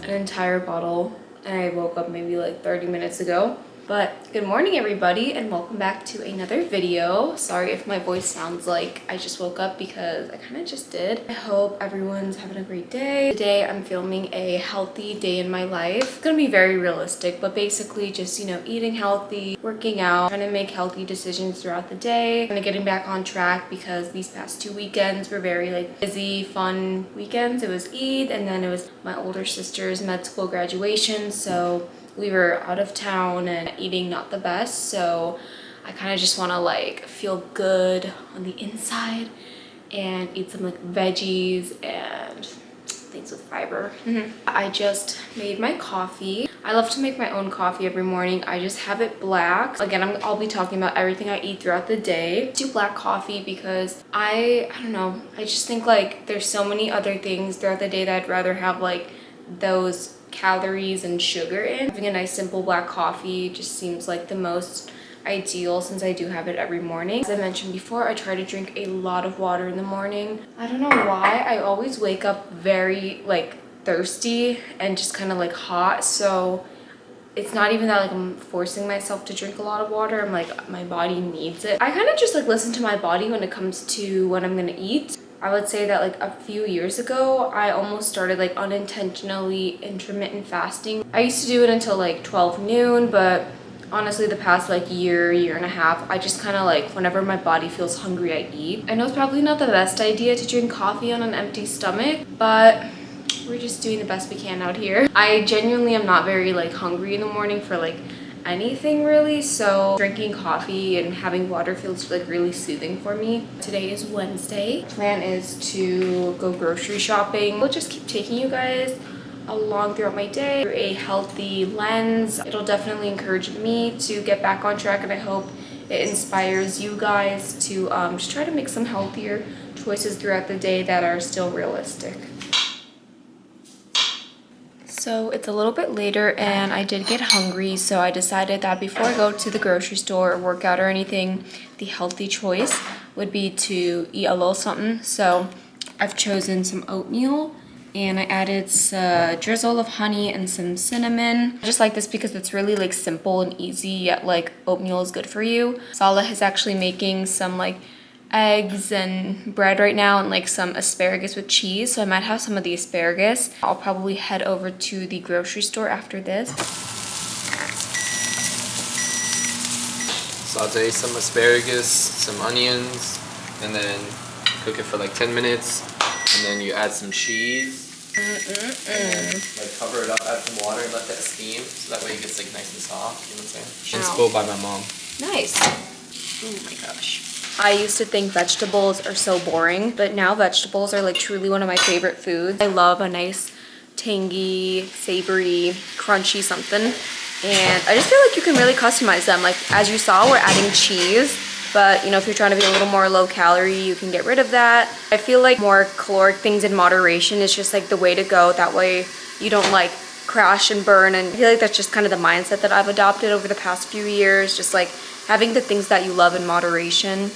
Entire bottle and I woke up maybe like 30 minutes ago. But good morning everybody and welcome back to another video. Sorry if my voice sounds like I just woke up because I kind of just did. I hope everyone's having a great day. Today I'm filming a healthy day in my life. It's gonna be very realistic, but basically just, you know, eating healthy, working out, trying to make healthy decisions throughout the day, kind of getting back on track because these past 2 weekends were very like busy, fun weekends. It was Eid and then it was my older sister's med school graduation, so we were out of town and eating not the best, so I kind of just want to like feel good on the inside and eat some like veggies and things with fiber. I just made my coffee. I love to make my own coffee every morning. I just have it black. Again, I'll be talking about everything I eat throughout the day. Do black coffee because I don't know, I just think like there's so many other things throughout the day that I'd rather have like those calories and sugar in. Having a nice simple black coffee just seems like the most ideal since I do have it every morning. As I mentioned before, I try to drink a lot of water in the morning. I don't know why, I always wake up very like thirsty and just kind of like hot, so it's not even that like I'm forcing myself to drink a lot of water. I'm like, my body needs it. I kind of just like listen to my body when it comes to what I'm gonna eat. I would say that like a few years ago, I almost started like unintentionally intermittent fasting. I used to do it until like 12 noon, but honestly the past like year and a half, I just kind of like whenever my body feels hungry, I eat. I know it's probably not the best idea to drink coffee on an empty stomach, but we're just doing the best we can out here. I genuinely am not very like hungry in the morning for like anything really, so drinking coffee and having water feels like really soothing for me. Today is Wednesday. Plan is to go grocery shopping. I'll just keep taking you guys along throughout my day through a healthy lens. It'll definitely encourage me to get back on track, and I hope it inspires you guys to just try to make some healthier choices throughout the day that are still realistic. So it's a little bit later and I did get hungry, so I decided that before I go to the grocery store or work out or anything, the healthy choice would be to eat a little something. So I've chosen some oatmeal and I added a drizzle of honey and some cinnamon. I just like this because it's really like simple and easy, yet like oatmeal is good for you. Salah is actually making some like eggs and bread right now and like some asparagus with cheese, so I might have some of the asparagus. I'll probably head over to the grocery store after this. Saute some asparagus, some onions, and then cook it for like 10 minutes, and then you add some cheese and like cover it up, add some water, and let that steam so that way it gets like nice and soft. You know what I'm saying? Inspo by my mom. Nice. Oh my gosh. I used to think vegetables are so boring, but now vegetables are like truly one of my favorite foods. I love a nice tangy, savory, crunchy something. And I just feel like you can really customize them. Like as you saw, we're adding cheese, but you know, if you're trying to be a little more low calorie, you can get rid of that. I feel like more caloric things in moderation is just like the way to go. That way you don't like crash and burn. And I feel like that's just kind of the mindset that I've adopted over the past few years. Just like having the things that you love in moderation.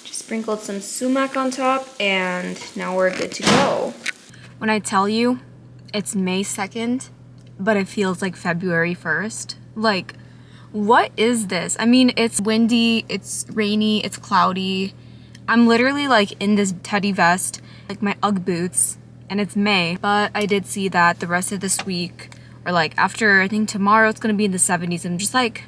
Just sprinkled some sumac on top and now we're good to go. When I tell you it's May 2nd, but it feels like February 1st, like what is this? I mean, it's windy, it's rainy, it's cloudy. I'm literally like in this teddy vest, like my Ugg boots, and it's May. But I did see that the rest of this week, or like after I think tomorrow, it's gonna be in the 70s. I'm just like,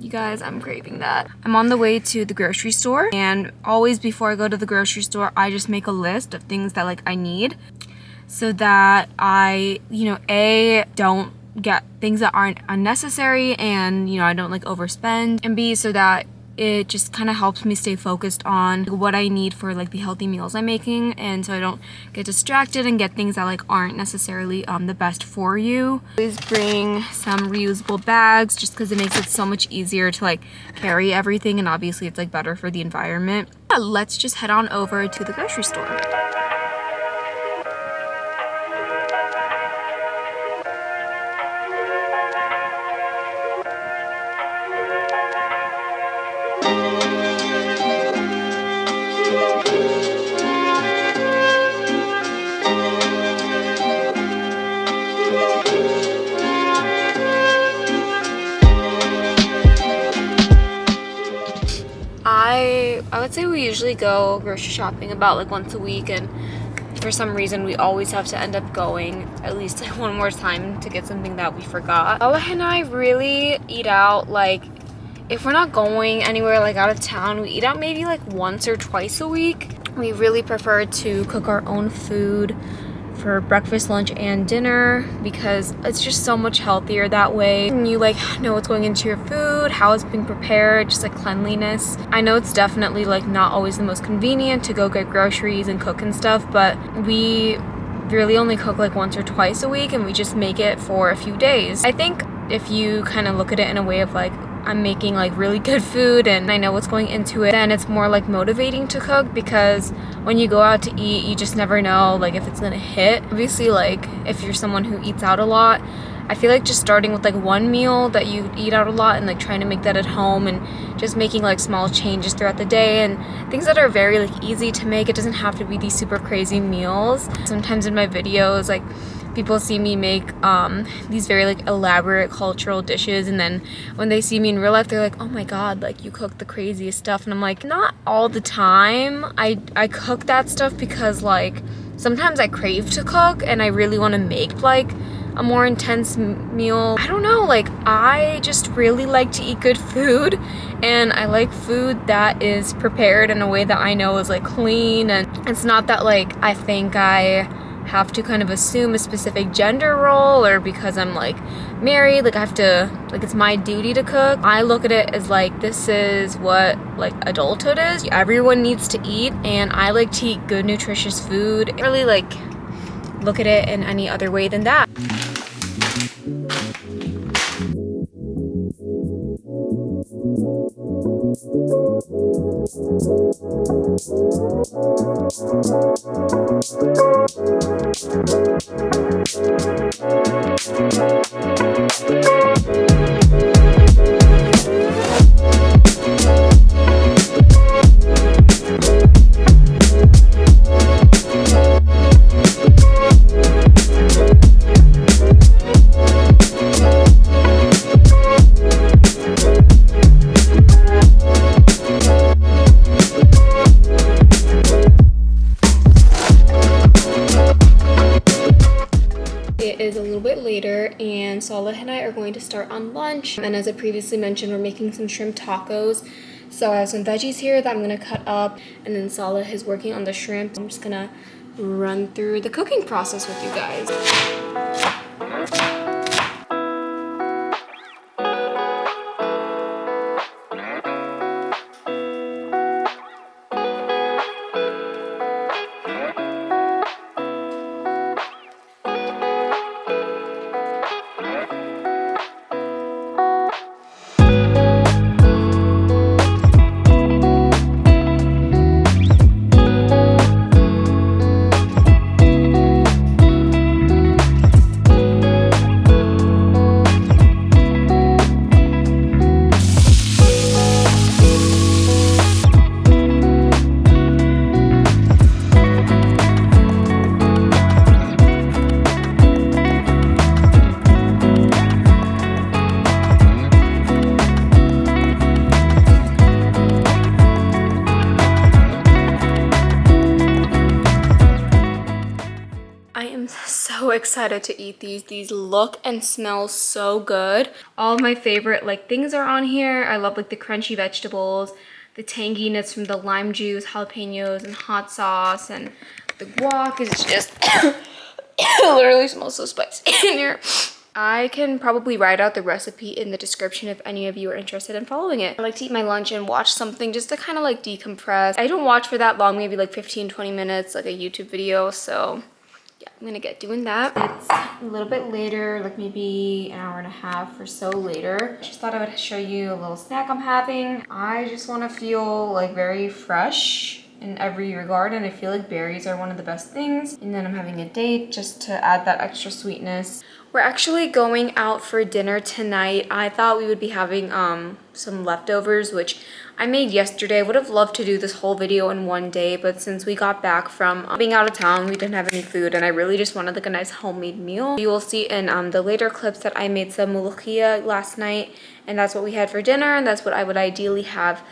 You guys, I'm craving that. I'm on the way to the grocery store, and always before I go to the grocery store, I just make a list of things that like I need so that I, A, don't get things that aren't unnecessary, and I don't like overspend, and B, so that it just kind of helps me stay focused on what I need for like the healthy meals I'm making, and so I don't get distracted and get things that like aren't necessarily the best for you. Always bring some reusable bags just because it makes it so much easier to like carry everything, and obviously it's like better for the environment. Let's just head on over to the grocery store. I would say we usually go grocery shopping about like once a week, and for some reason we always have to end up going at least like one more time to get something that we forgot. Ella and I really eat out, like if we're not going anywhere like out of town, we eat out maybe like once or twice a week. We really prefer to cook our own food for breakfast, lunch, and dinner because it's just so much healthier that way. And you like know what's going into your food, how it's being prepared, just like cleanliness. I know it's definitely like not always the most convenient to go get groceries and cook and stuff, but we really only cook like once or twice a week, and we just make it for a few days. I think if you kind of look at it in a way of like, I'm making like really good food and I know what's going into it, then it's more like motivating to cook, because when you go out to eat, you just never know like if it's gonna hit. Obviously, like if you're someone who eats out a lot, I feel like just starting with like one meal that you eat out a lot and like trying to make that at home, and just making like small changes throughout the day and things that are very like easy to make. It doesn't have to be these super crazy meals. Sometimes in my videos, like people see me make these very like elaborate cultural dishes, and then when they see me in real life, they're like, oh my god, like you cook the craziest stuff. And I'm like, not all the time. I cook that stuff because like sometimes I crave to cook and I really want to make like a more intense meal. I don't know, like I just really like to eat good food, and I like food that is prepared in a way that I know is like clean, and it's not that like I think I have to kind of assume a specific gender role, or because I'm like married, like I have to, like it's my duty to cook. I look at it as like, this is what like adulthood is. Everyone needs to eat, and I like to eat good nutritious food. I really like look at it in any other way than that. Is a little bit later, and Salah and I are going to start on lunch. And as I previously mentioned, we're making some shrimp tacos. So I have some veggies here that I'm gonna cut up, and then Salah is working on the shrimp. I'm just gonna run through the cooking process with you guys. I am so excited to eat these. These look and smell so good. All of my favorite like things are on here. I love like the crunchy vegetables, the tanginess from the lime juice, jalapenos, and hot sauce, and the guac is just it literally smells so spicy in here. I can probably write out the recipe in the description if any of you are interested in following it. I like to eat my lunch and watch something just to kind of like decompress. I don't watch for that long, maybe like 15-20 minutes, like a YouTube video. So yeah, I'm gonna get doing that. It's a little bit later, like maybe an hour and a half or so later. Just thought I would show you a little snack I'm having. I just want to feel like very fresh in every regard, and I feel like berries are one of the best things. And then I'm having a date just to add that extra sweetness. We're actually going out for dinner tonight. I thought we would be having some leftovers, which I made yesterday. I would have loved to do this whole video in one day, but since we got back from being out of town, we didn't have any food, and I really just wanted like a nice homemade meal. You will see in the later clips that I made some molokhia last night, and that's what we had for dinner, and that's what I would ideally have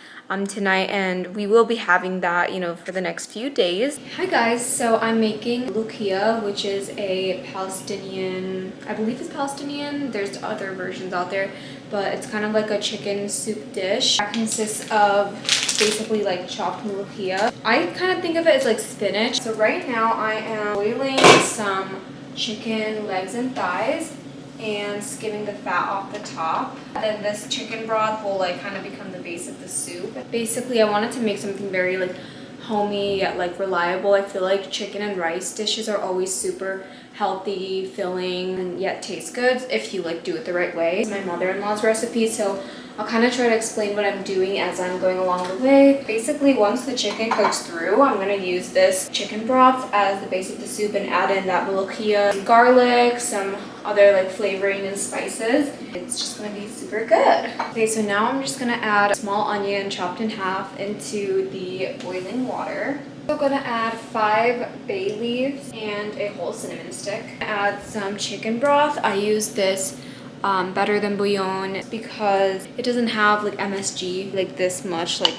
tonight, and we will be having that, you know, for the next few days. Hi guys, so I'm making molokhia, which is a Palestinian, I believe it's Palestinian, there's other versions out there, but it's kind of like a chicken soup dish. It consists of basically like chopped molokhia. I kind of think of it as like spinach. So right now I am boiling some chicken legs and thighs and skimming the fat off the top. Then this chicken broth will like kind of become the base of the soup. Basically, I wanted to make something very like homey yet like reliable. I feel like chicken and rice dishes are always super healthy, filling, and yet taste good if you like do it the right way. It's my mother-in-law's recipe, so I'll kind of try to explain what I'm doing as I'm going along the way. Basically, once the chicken cooks through, I'm going to use this chicken broth as the base of the soup and add in that molokhia, garlic, some other like flavoring and spices. It's just going to be super good. Okay, so now I'm just going to add a small onion chopped in half into the boiling water. I'm going to add 5 bay leaves and a whole cinnamon stick. Add some chicken broth. I use this better than bouillon because it doesn't have like MSG like this much, like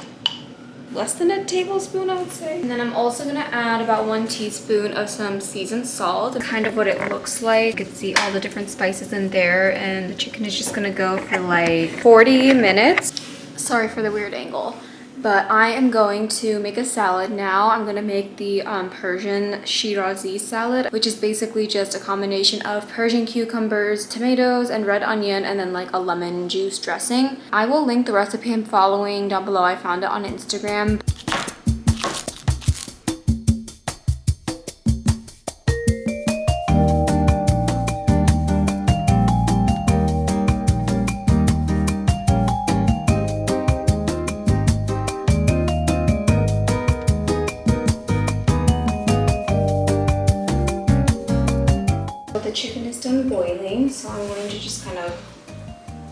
less than a tablespoon I would say. And then I'm also gonna add about 1 teaspoon of some seasoned salt, kind of what it looks like. You can see all the different spices in there, and the chicken is just gonna go for like 40 minutes. Sorry for the weird angle. But I am going to make a salad now. I'm gonna make the Persian Shirazi salad, which is basically just a combination of Persian cucumbers, tomatoes, and red onion, and then like a lemon juice dressing. I will link the recipe I'm following down below. I found it on Instagram. The chicken is done boiling, so I'm going to just kind of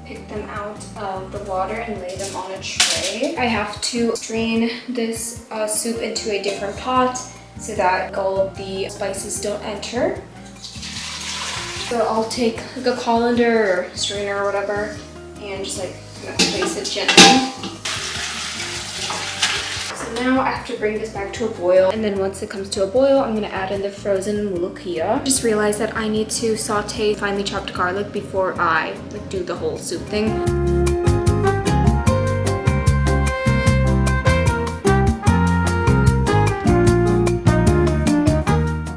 pick them out of the water and lay them on a tray. I have to strain this soup into a different pot so that all of the spices don't enter. So I'll take like a colander or strainer or whatever and just like kind of place it gently. So now I have to bring this back to a boil, and then once it comes to a boil, I'm gonna add in the frozen molokhia. Just realized that I need to saute finely chopped garlic before I like do the whole soup thing.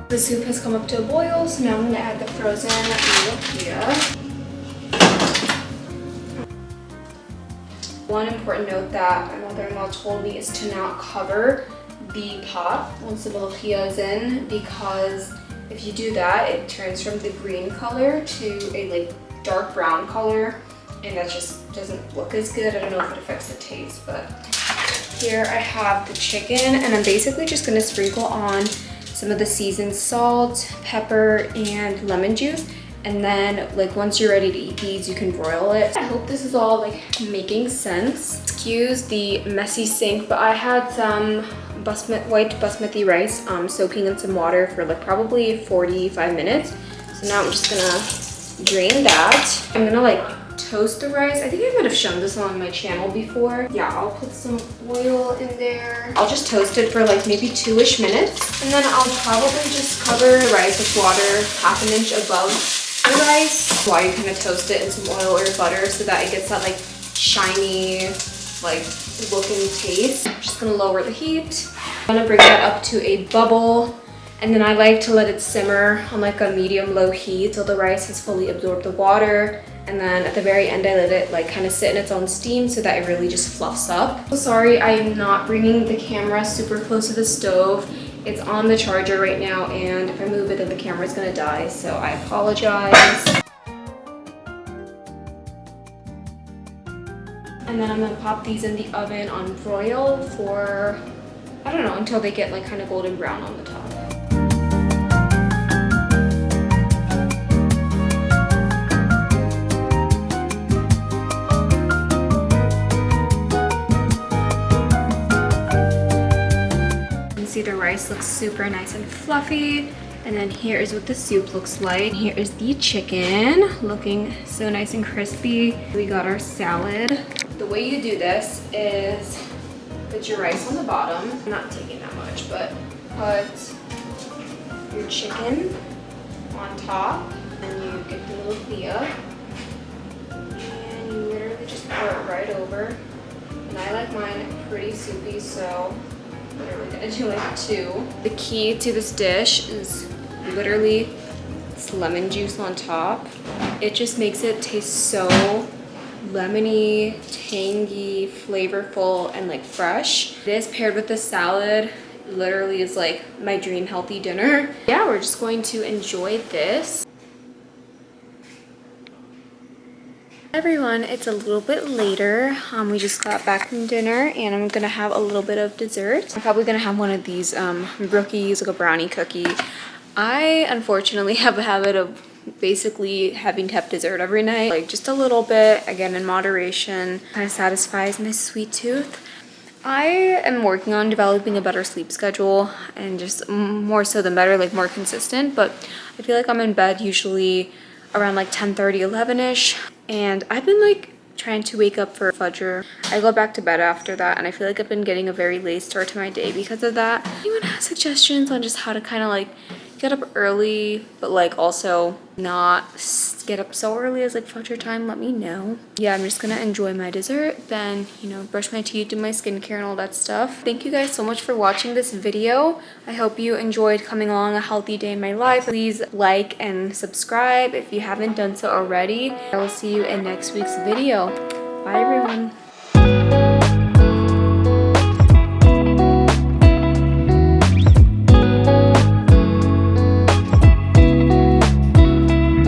The soup has come up to a boil, so now I'm gonna add the frozen molokhia. One important note that my mother-in-law told me is to not cover the pot once the molokhia is in, because if you do that, it turns from the green color to a like dark brown color, and that just doesn't look as good. I don't know if it affects the taste, but here I have the chicken, and I'm basically just gonna sprinkle on some of the seasoned salt, pepper, and lemon juice. And then like once you're ready to eat these, you can broil it. I hope this is all like making sense. Excuse the messy sink, but I had some white basmati rice soaking in some water for like probably 45 minutes. So now I'm just gonna drain that. I'm gonna like toast the rice. I think I might have shown this on my channel before. Yeah, I'll put some oil in there. I'll just toast it for like maybe 2-ish minutes. And then I'll probably just cover the rice with water 1/2 inch above the rice while you kind of toast it in some oil or butter so that it gets that like shiny, like looking taste. I'm just gonna lower the heat. I'm gonna bring that up to a bubble. And then I like to let it simmer on like a medium-low heat till the rice has fully absorbed the water. And then at the very end, I let it like kind of sit in its own steam so that it really just fluffs up. So sorry, I'm not bringing the camera super close to the stove. It's on the charger right now, and if I move it, then the camera's gonna die, so I apologize. And then I'm gonna pop these in the oven on broil for, I don't know, until they get like kind of golden brown on the top. See, the rice looks super nice and fluffy, and then here is what the soup looks like. Here is the chicken looking so nice and crispy. We got our salad. The way you do this is put your rice on the bottom. I'm not taking that much, but put your chicken on top, and you get the little tortilla, and you literally just pour it right over. And I like mine pretty soupy, so literally gonna do like 2. The key to this dish is literally this lemon juice on top. It just makes it taste so lemony, tangy, flavorful, and like fresh. This paired with the salad literally is like my dream healthy dinner. Yeah, we're just going to enjoy this. Everyone, it's a little bit later. We just got back from dinner, and I'm gonna have a little bit of dessert. I'm probably gonna have one of these brookies, like a brownie cookie. I unfortunately have a habit of basically having to have dessert every night, like just a little bit, again in moderation. Kind of satisfies my sweet tooth. I am working on developing a better sleep schedule, and just more so than better, like more consistent. But I feel like I'm in bed usually around like 10:30, 11-ish. And I've been like trying to wake up for Fajr. I go back to bed after that, and I feel like I've been getting a very late start to my day because of that. Anyone has suggestions on just how to kind of like get up early, but like also not get up so early as like Fajr time, let me know. Yeah, I'm just gonna enjoy my dessert, then, you know, brush my teeth, do my skincare and all that stuff. Thank you guys so much for watching this video. I hope you enjoyed coming along a healthy day in my life. Please like and subscribe if you haven't done so already. I will see you in next week's video. Bye everyone.